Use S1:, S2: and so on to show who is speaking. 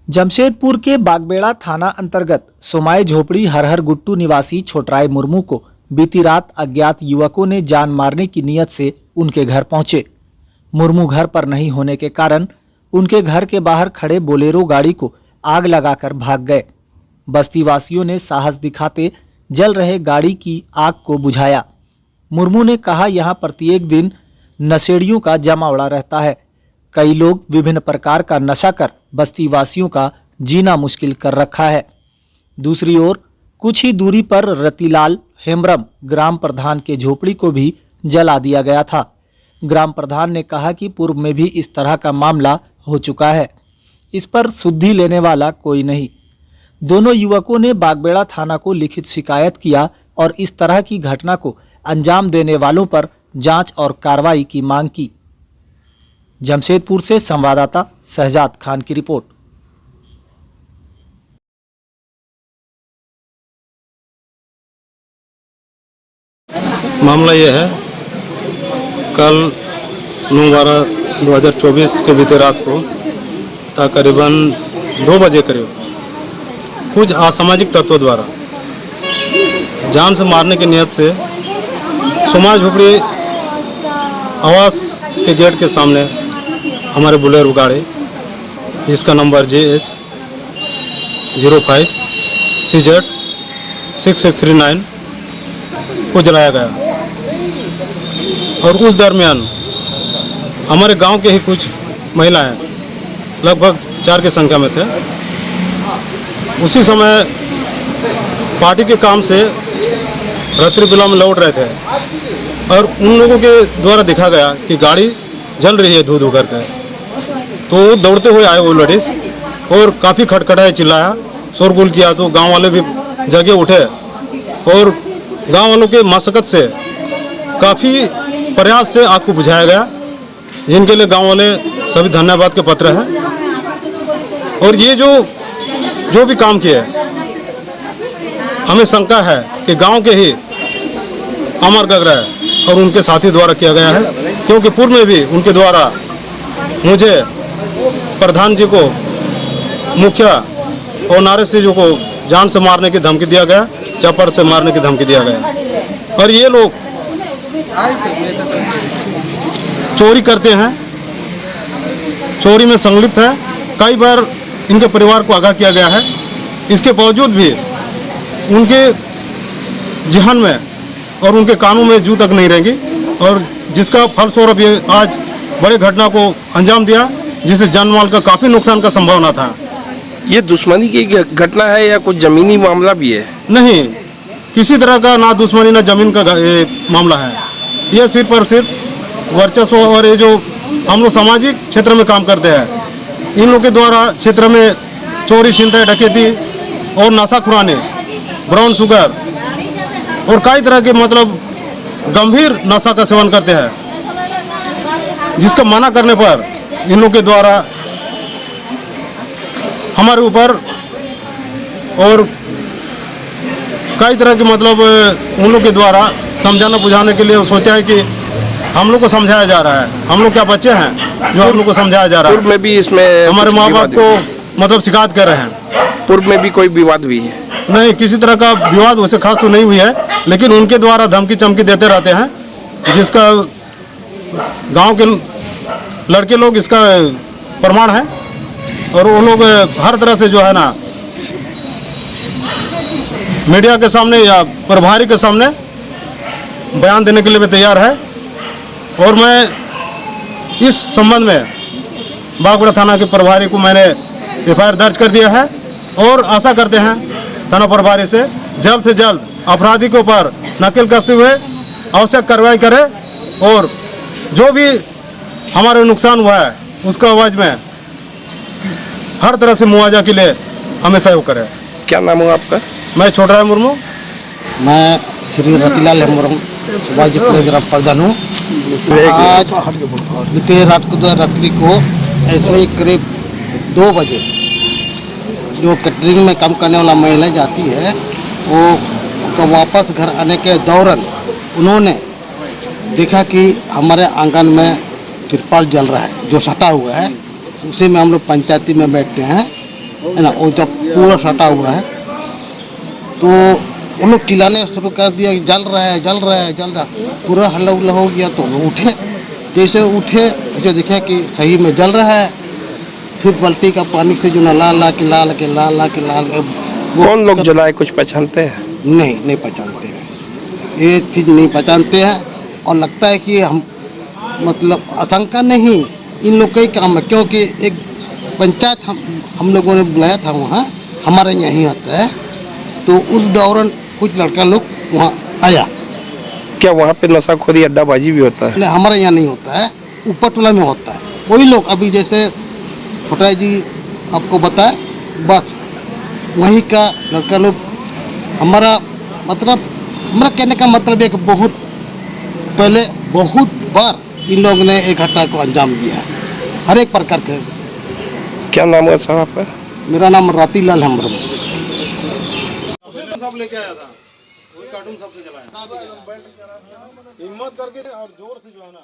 S1: जमशेदपुर के बागबेड़ा थाना अंतर्गत सोमाय झोपड़ी हरहर गुट्टू निवासी छोटराय मुर्मू को बीती रात अज्ञात युवकों ने जान मारने की नीयत से उनके घर पहुंचे। मुर्मू घर पर नहीं होने के कारण उनके घर के बाहर खड़े बोलेरो गाड़ी को आग लगाकर भाग गए। बस्ती वासियों ने साहस दिखाते जल रहे गाड़ी की आग को बुझाया। मुर्मू ने कहा, यहाँ प्रत्येक दिन नशेड़ियों का जमावड़ा रहता है। कई लोग विभिन्न प्रकार का नशा कर बस्ती वासियों का जीना मुश्किल कर रखा है। दूसरी ओर कुछ ही दूरी पर रतिलाल हेम्ब्रम ग्राम प्रधान के झोपड़ी को भी जला दिया गया था। ग्राम प्रधान ने कहा कि पूर्व में भी इस तरह का मामला हो चुका है, इस पर सुधि लेने वाला कोई नहीं। दोनों युवकों ने बागबेड़ा थाना को लिखित शिकायत किया और इस तरह की घटना को अंजाम देने वालों पर जांच और कार्रवाई की मांग की। जमशेदपुर से संवाददाता शहजाद खान की रिपोर्ट।
S2: मामला ये है, कल 9/12/2024 के बीते रात को तकरीबन 2 बजे करीब कुछ असामाजिक तत्वों द्वारा जान से मारने की नियत से सोमाय झोपड़ी आवास के गेट के सामने हमारे बोलेरो गाड़ी जिसका नंबर JH 05 CZ 6639 को जलाया गया। और उस दरमियान हमारे गांव के ही कुछ महिलाएं लगभग 4 की संख्या में थे। उसी समय पार्टी के काम से रात्रि बिला में लौट रहे थे और उन लोगों के द्वारा देखा गया कि गाड़ी जल रही है धू धू करके। तो दौड़ते हुए आए वो लेडीज और काफ़ी खटखटाया, चिल्लाया, शोरगुल किया। तो गांव वाले भी जगे उठे और गांव वालों के मशक्कत से काफ़ी प्रयास से आग को बुझाया गया, जिनके लिए गांव वाले सभी धन्यवाद के पात्र हैं। और ये जो भी काम किए, हमें शंका है कि गांव के ही अमर गगरा और उनके साथी द्वारा किया गया है, क्योंकि पूर्व में भी उनके द्वारा मुझे प्रधान जी को, मुखिया और नारे जी को जान से मारने की धमकी दिया गया, चप्पड़ से मारने की धमकी दिया गया। और ये लोग चोरी करते हैं, चोरी में संलिप्त है। कई बार इनके परिवार को आगाह किया गया है, इसके बावजूद भी उनके जहन में और उनके कानों में जू तक नहीं रहेंगी। और जिसका फलस्वरूप ये आज बड़े घटना को अंजाम दिया, जिससे जान माल का काफ़ी नुकसान का संभावना था।
S3: ये दुश्मनी की घटना है या कुछ जमीनी मामला भी है?
S2: नहीं, किसी तरह का ना दुश्मनी ना जमीन का मामला है। यह सिर्फ और सिर्फ वर्चस्व और ये जो हम लोग सामाजिक क्षेत्र में काम करते हैं, इन लोगों के द्वारा क्षेत्र में चोरी, छिनताई, डकैती और नशाखुरानी, ब्राउन शुगर और कई तरह के मतलब गंभीर नशा का सेवन करते हैं, जिसका मना करने पर इन लोगों के द्वारा हमारे ऊपर और कई तरह के मतलब उन लोग के द्वारा समझाना बुझाने के लिए सोचा है कि हम लोग को समझाया जा रहा है। हम लोग क्या बच्चे हैं जो हम लोग को समझाया जा रहा है?
S3: पूर्व में भी इसमें
S2: हमारे माँ बाप को मतलब शिकायत कर रहे हैं।
S3: पूर्व में भी कोई विवाद हुई है?
S2: नहीं, किसी तरह का विवाद वैसे खास तो नहीं हुई है, लेकिन उनके द्वारा धमकी चमकी देते रहते हैं, जिसका गांव के लड़के लोग इसका प्रमाण है। और वो लोग हर तरह से जो है ना मीडिया के सामने या प्रभारी के सामने बयान देने के लिए भी तैयार है। और मैं इस संबंध में बागबेड़ा थाना के प्रभारी को मैंने FIR दर्ज कर दिया है और आशा करते हैं थाना प्रभारी से जल्द अपराधी के ऊपर नकेल कसते हुए आवश्यक कार्रवाई करे और जो भी हमारे नुकसान हुआ है उसका आवाज में हर तरह से मुआवजा के लिए हमें सहयोग करे।
S3: क्या नाम है आपका?
S2: मैं छोटराय मुर्मू।
S4: मैं श्री रतिलाल हेम्ब्रम सोमाय ग्राम प्रधान हूँ। आज बीते रात्रि को ऐसे ही करीब 2 बजे जो कैटरिंग में काम करने वाला महिला जाती है, वो वापस घर आने के दौरान उन्होंने देखा कि हमारे आंगन में तिरपाल जल रहा है जो सटा हुआ है। उसी में हम लोग पंचायती में बैठते हैं है ना, वो जब पूरा सटा हुआ है तो उन लोग चिल्लाने शुरू कर दिया कि जल रहा है जल रहा है जल रहा है। पूरा हल्ला उल्ला हो गया तो वो उठे, जैसे उठे ऐसे देखा कि सही में जल रहा है। फिर बाल्टी का पानी से जो ना ला ला के
S3: कौन लोग जलाए कुछ पहचानते हैं?
S4: नहीं पहचानते हैं, ये चीज़ नहीं पहचानते हैं। और लगता है कि हम मतलब आशंका नहीं, इन लोग का ही काम है, क्योंकि एक पंचायत हम लोगों ने बुलाया था वहाँ, हमारे यहाँ ही आता है, तो उस दौरान कुछ लड़का लोग वहाँ आया।
S3: क्या वहाँ पे नशाखोरी अड्डाबाजी भी होता है?
S4: नहीं, हमारे यहाँ नहीं होता है, ऊपर टोला में होता है। वही लोग अभी जैसे छोटा जी आपको बताए, बस वहीं का लड़का लोग। हमारा कहने का मतलब है कि बहुत पहले बहुत बार इन लोगों ने एक घटना को अंजाम दिया है, हर एक प्रकार के।
S3: क्या नाम है सर आपका?
S4: मेरा नाम रतिलाल हेम्ब्रम।
S2: सब लेके आया था, वही कार्टून सबसे जलाया, हिम्मत करके और जोर से जो है ना।